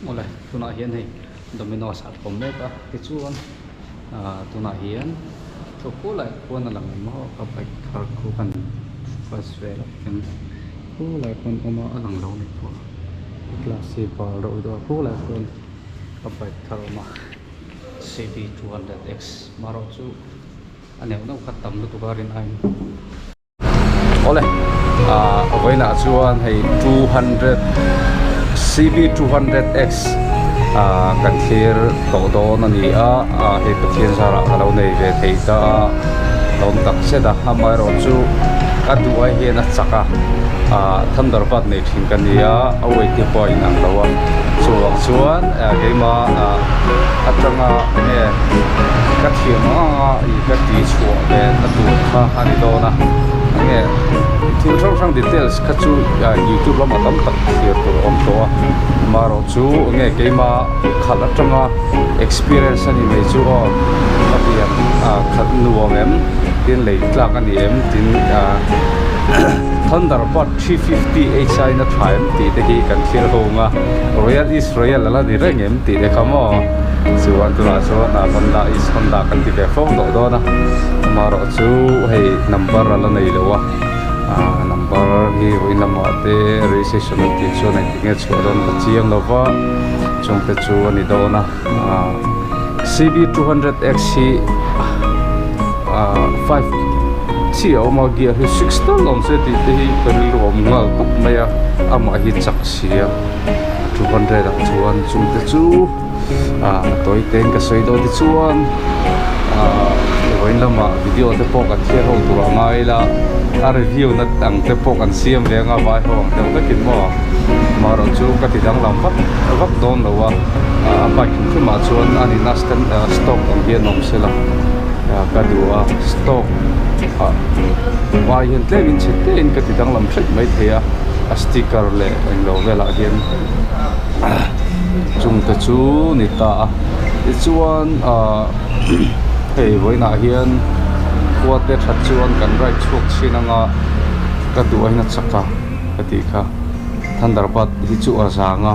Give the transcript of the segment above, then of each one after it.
Oleh tuna hian hei domino sat kom me ka ti chuan tuna hian to ko lai kon alang mo ka pai khar khu kan first vel kan ko lai kon oma alang lo ni po class C par ro do ko lai kon ka pai khar ma CB200X maro chu ane no khatam lu tugarin ai ole voina chuan hei 200 CB200X kan thir to do na ni hei pathian sara kalo neive theita lom tak seda hamai ro chu adu ai hian a chaka thandar pat nei thin kan nia awei ti point ang lawa chuan keima atanga ne ka thiam I ka ti chhuah ve na tu kha ani do na nge thil thang details kha chu YouTube lama tam tak thir tur om to maro chu nge keima khala tanga experience ani mai chu abian khat nuam em tin lei tlak ani em tin thunder pot 350 HI na time ti te hi kan thil honga royal is royal ala di reng em ti de khamo chuan tura so na Honda is Honda kan ti ve phong do na maro chu hei number ala nei lo number hi win lama te registration ti chu nei tinge chu don ka chiang lova chung te chu ani do na CB200X hi 5 si oma gear hi 6 ton lom se ti te hi kan lom ngal kap maya ama hi chak sia 200 ak chuan chung te chu toy ten ka soi do ti chuan win lama video te pok ka thia ho tu ngai la review na tang te pok an siam le nga vai ho te ka kin mo maro chu ka ti dang lam vak don lo wa ba kin thu ma chuan ani nastan stock ang hian nom sela ka duwa stock wai hian tlevin chete in ka ti dang lam thlet mai theya a sticker le eng lo vela hian chung te chu ni ta ti chuan hei voina hian kuate that chuan kan right chuk chinanga ka duwa hina chaka ka ti kha thandar pat hi chu a zanga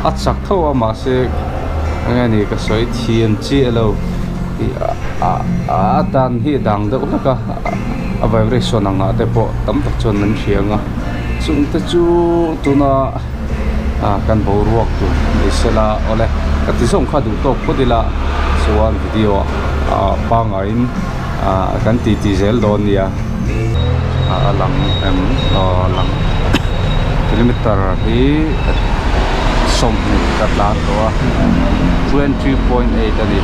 a chak thawa ma se ngani ka soi thiam chi alo tan hi dang de ulaka a vibration anga te po tam tak chon nan thianga chung te chu tuna kan bo ruak tu isela ole ka ti song kha du tok podila chuan video pangain kan ti zel don ya alang lang kilometer hi som katla to 23.8 ani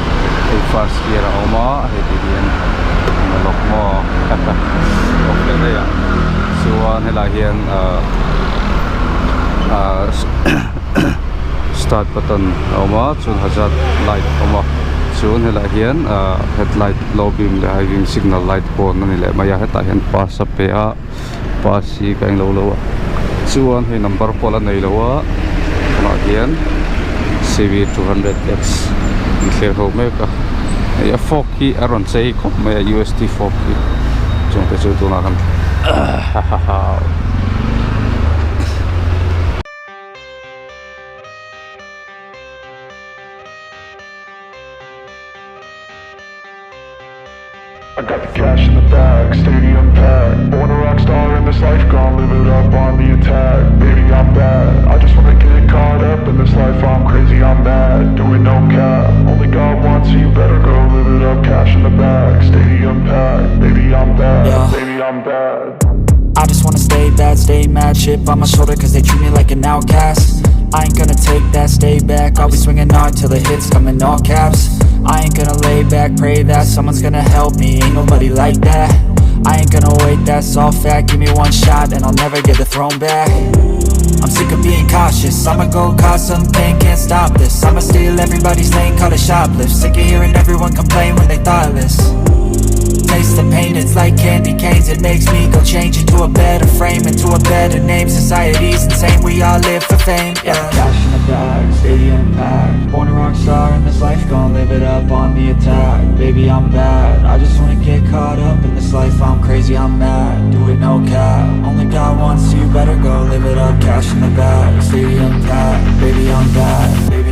first gear oma hedian malok mo kata okay na ya chuan hela hian start button oma chun hazard light oma chun hela hian headlight low beam le high beam signal light pon ani le maya heta hian pass a pe a pass hi ka eng lo chuan he number pola nei lowa na hian CB200X clear ho me ka ya fork hi aron sei ko me USD fork hi chung te chu tu na kan I got the cash in the bag, stadium packed. Born a rock star in this life, gonna live it up on the attack. Baby, I'm bad, I just wanna get caught up in this life. I'm crazy, I'm mad, doing no cap. Only God wants you, better go live it up. Cash in the bag, stadium packed. Baby, I'm bad, baby, I'm bad. I just wanna stay bad, stay mad. Chip on my shoulder cause they treat me like an outcast. I ain't gonna take that, stay back. I'll be swinging hard till the hits come in all caps. I ain't gonna lay back, pray that someone's gonna help me. Ain't nobody like that. I ain't gonna wait, that's all fact. Give me one shot and I'll never get the throne back. I'm sick of being cautious, I'ma go cause some pain, can't stop this. I'ma steal everybody's lane, call it shoplift. Sick of hearing everyone complain when they thoughtless. Taste the pain, it's like candy canes. It makes me go change into a better frame, into a better name. Society's insane, we all live for fame, yeah. Cash in the bag, stadium packed. Born a rock star in this life, gonna live it up on the attack. Baby, I'm bad, I just wanna get caught up in this life. I'm crazy, I'm mad, do it no cap. Only God wants you, better go live it up. Cash in the bag, stadium packed. Baby, I'm bad, baby.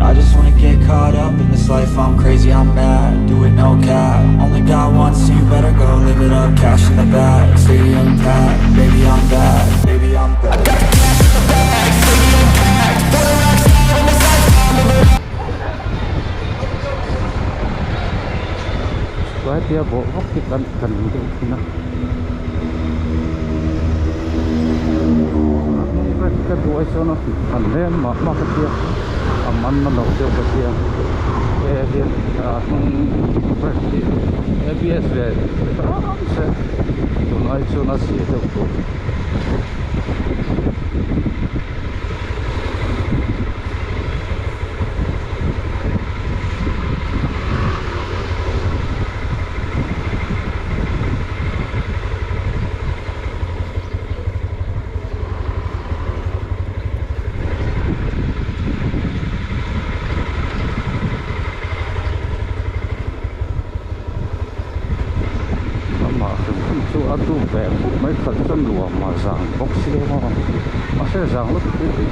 I just wanna get caught up in this life, I'm crazy, I'm mad, do it no cap. Only got one, so you better go live it up. Cash in the bag, stadium packed, baby I'm bad, baby I'm bad. I got cash in the bag, stadium packed, for the rocks in this life, I'm living up. Vậy thì bộ góc thì cần thì nó cái đuôi cho nó cần lên mà cái kia ăn nó đầu tiêu cái kia cái hiện cái gì ABS về sẽ tụi nó cho nó xịt được tu về mấy phần chân lùa mà rằng bốc xe mà sẽ rằng lúc cái gì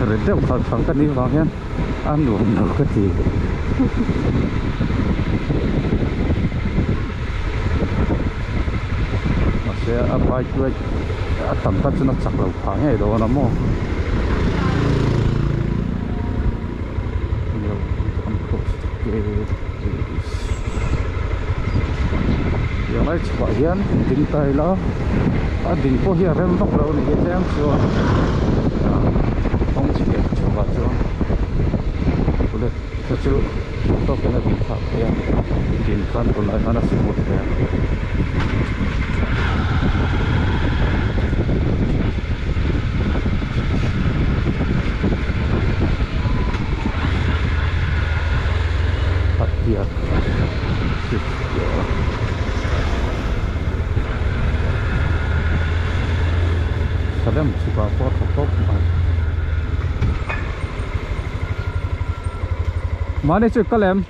rồi đeo thằng cái đi vào hen ăn lùa được cái gì mà sẽ bay chơi tầm tắt cho nó chặt đầu phẳng này đó nó mò lại chụp hiền đỉnh theilo đỉnh phố hiền em tóc lâu này em chưa không chỉ để chụp vào chưa rồi thật sự tôi cái này cũng phải hiền đỉnh fan còn lại nó sẽ một cái hrethiam chipchiar kadang suka foto mana cuy kalem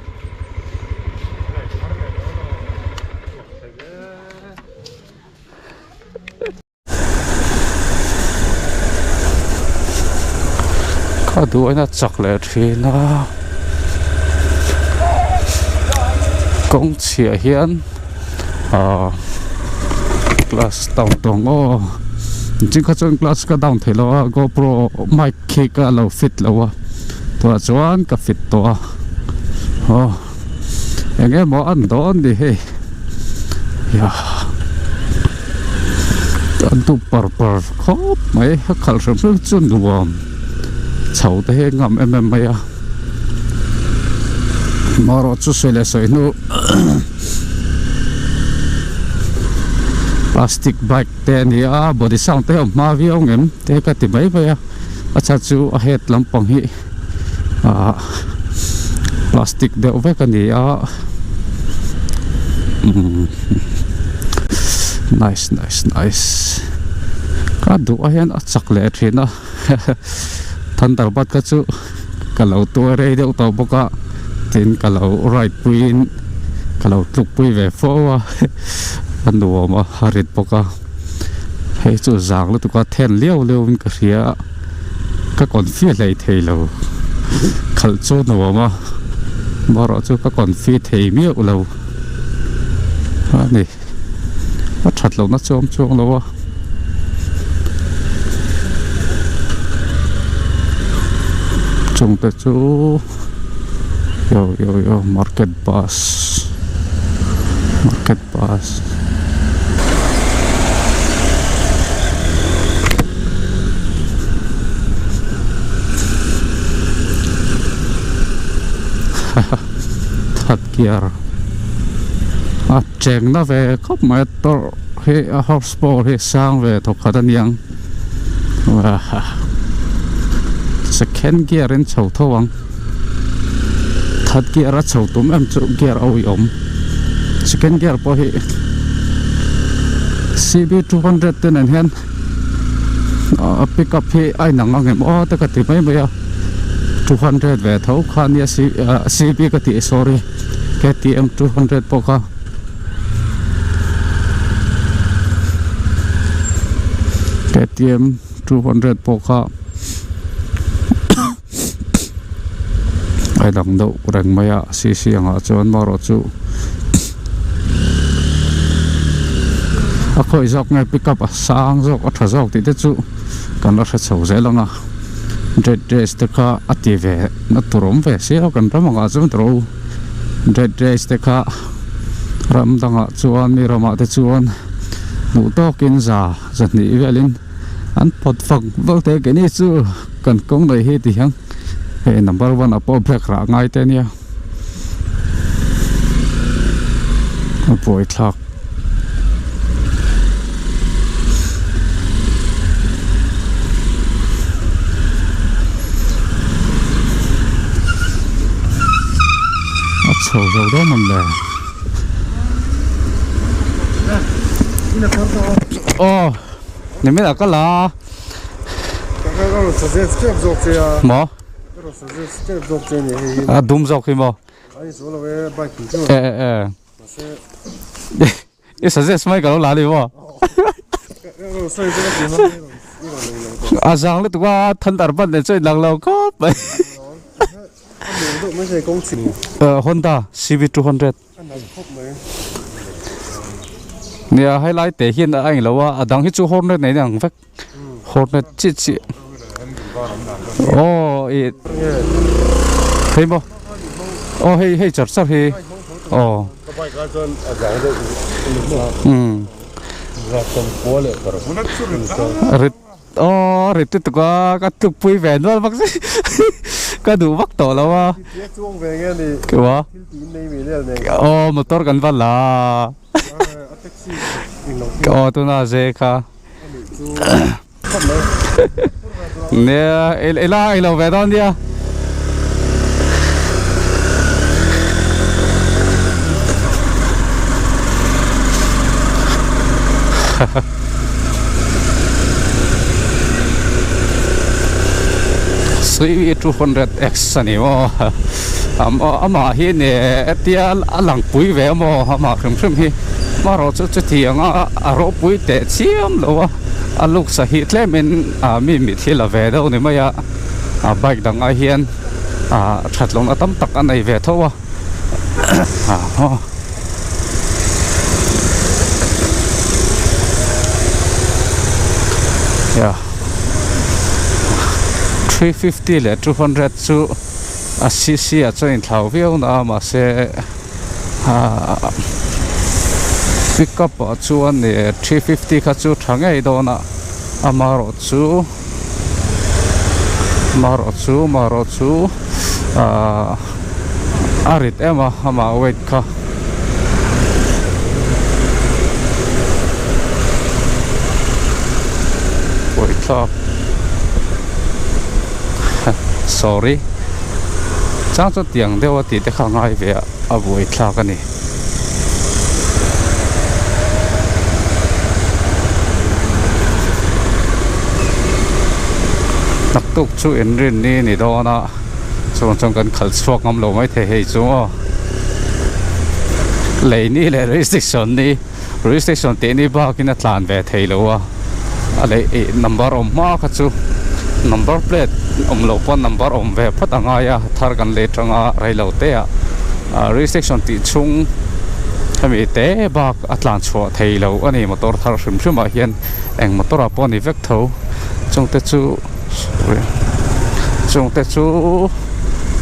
kado na chocolate na chipchiar hian glass tong tong o chính các chân glass cái down theilo GoPro mic cái lo fit lo tua chuan ka fit to nghe mỏ ăn đó đi he ya ăn tu par khop mấy khal sum sum chun duam chau te he ngam em mày maro chu sele soi nu plastic bag te ni body sound te ma vi ong em te ka ti mai ba acha chu a het lampang hi plastic de ove ka ni nice ka du a hian a chocolate thina thandar bat ka chu kalo to re de to boka tin kalo right puin kalo tuk pui ve fo anh đùa mà harit boka hay chỗ giang lúc tụi con thèn liêu mình cái gì các con phía này theilo khẩn chỗ nào mà rõ chỗ các con phía thầy miêu lâu này nó chặt lâu nó chôm lâu trông tới chỗ yo market bus chipchiar chèn nó về khóc mà to he horsepower he sang về thuộc khá niang second gear in chầu thawang third gear ra chầu tum em chu gear oi second gear po he CB200X tên hen pick up he ai nang ngem ta ka ti mai mai 200 về thấu khan ya CB ka ti sorry KTM 200 poka KTM 200 poka phải đằng đậu rành mày ạ xì ngã cho anh mà rồi chú khởi dọc ngay pick up sang dọc thở dọc thì tết chú cần nó sẽ sầu dễ lắm à dress thì cả ati về nó trộm về xíu cần ra mà ngã chú trâu dress thì cả ram đằng ngã chú anh mi ram thì chú anh ngủ to kinh già giật nỉ về lên anh phật phật vâng thế cái này chú cần công này hết thì hăng hey number one apo black ra ngay tên nha bồi thạc sầu dầu đó mình là nem biết là có là mà đúng dọc khi mà cái suggest mấy cái đó là gì mà Aizawl tụi qua thân tật bắt để chơi lằng lâu có vậy Honda CB200X nè highlight thể hiện anh là đang hít chú Honda này nè phát Honda chị thấy không hay chặt sao hay rồi tụi qua các tụi pui về nữa bác sĩ cái đủ bắt tổ đâu mà cái gì motor gần vào là tôi nói gì cả nè ila về đâu đi CB200X này mà ama hi nè tia alang pui về mà khum hi mà rồi chút thì ro pui te chiam lo lúc sa hi tle min mi thi là về đâu này mà bike đằng ai hiền thật lòng tamtak anh này về thôi yeah 350 le 200 chu cc cho in thau viau na ma se pick up chu an ne 350 kha chu thangai do na amaro chu arit ema ama weight kha weight up sorry chẳng cho tiếng đeo thì để khang ngay về buổi thao cái này nặc tục chú in rin đi này đó na trong cần khẩn suộc ngâm lỗ mấy thế hệ chú lấy ní lấy registration tên đi bao cái nát lan về theilo lấy number mà cái chú number plate lô pon number về phát ngay thar gan le tranga railo te registration ti chung hami te bak atlan chho theilo ani motor thar shim hian eng motor pon ni vek tho chung te chu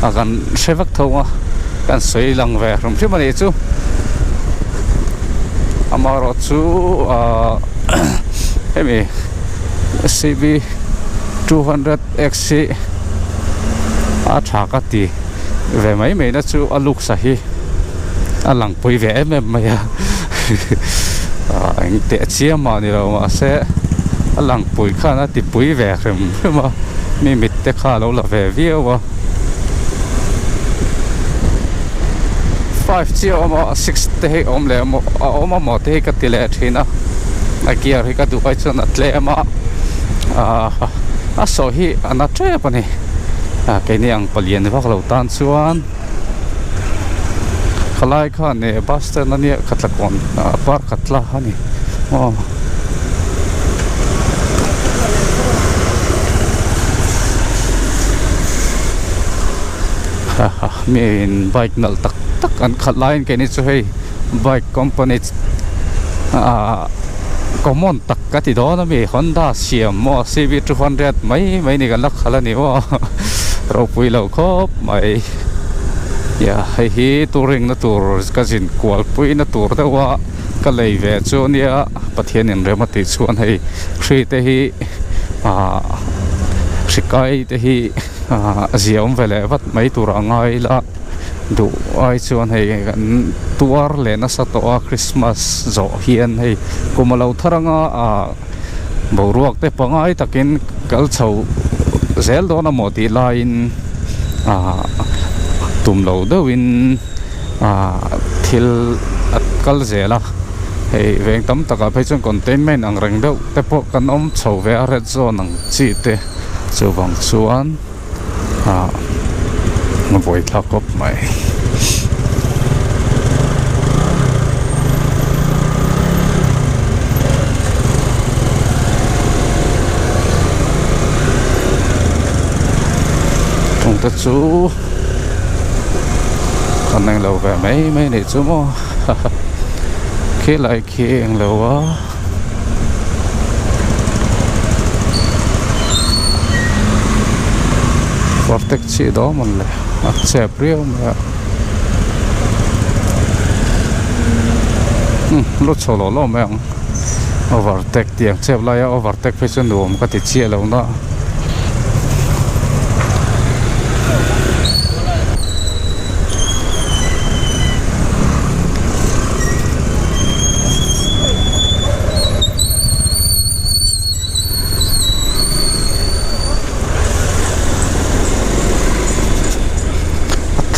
agan sevak tho kan soi lang ve shim ani chu amaro chu hami CB200X thaka ti về mấy nó chú lục sahi lăng pui về em mày anh tệ chia mà đi đâu mà sẽ lăng pui khá nó thì pui về rồi mà mite kalo là về view mà 5 triệu mà 60 lệ mà một thế cái tỷ lệ thì nó kia thì cái tụi cho nó lệ mà so hi ana tre pani cái này ang palian vak lo tan chuan khalai kha ne buster na ne khatla kon par khatla hani min bike nal tak tak an khat line ke ni chu hei bike company common tak ka ti do na mi Honda siam mo CB200 mai ni kan lak khala ni mo ro pui lo khop mai ya hei hi touring na tur ka jin kwal pui na tur da wa ka lei ve chu nia pathian in remati chuan hei thri te hi shikai te hi ziom vele vat mai tur angai la du ai chuan hei kan tuar le na sa to a Christmas zo hian hei kumalo tharanga boruak te pangai takin kal chho zel do na moti line tumlo dawin thil at kal zela hei veng tam taka phei chun containment ang reng deuh te po kan om chho ve a red zone ang chi te chuwang chuan voi thakop mai tung ta chu con đang lâu về mấy này chú mò khi lại khi anh lâu quá vortex chỉ đó mình là chẹp riêu mà lúc sau đó lo mẹ overtake tiếng chẹp lại overtake phải chân đồ mà có thể chia lâu đó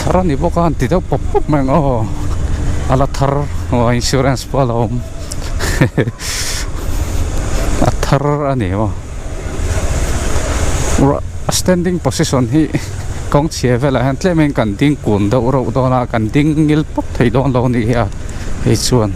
Thar ni bokan ti daw pop mang ala thar insurance pala thar ani standing position hi kong chia vela han tlemen kan ding kun da ro do na kan ding ngil pop thei don lo ni ha hei chuan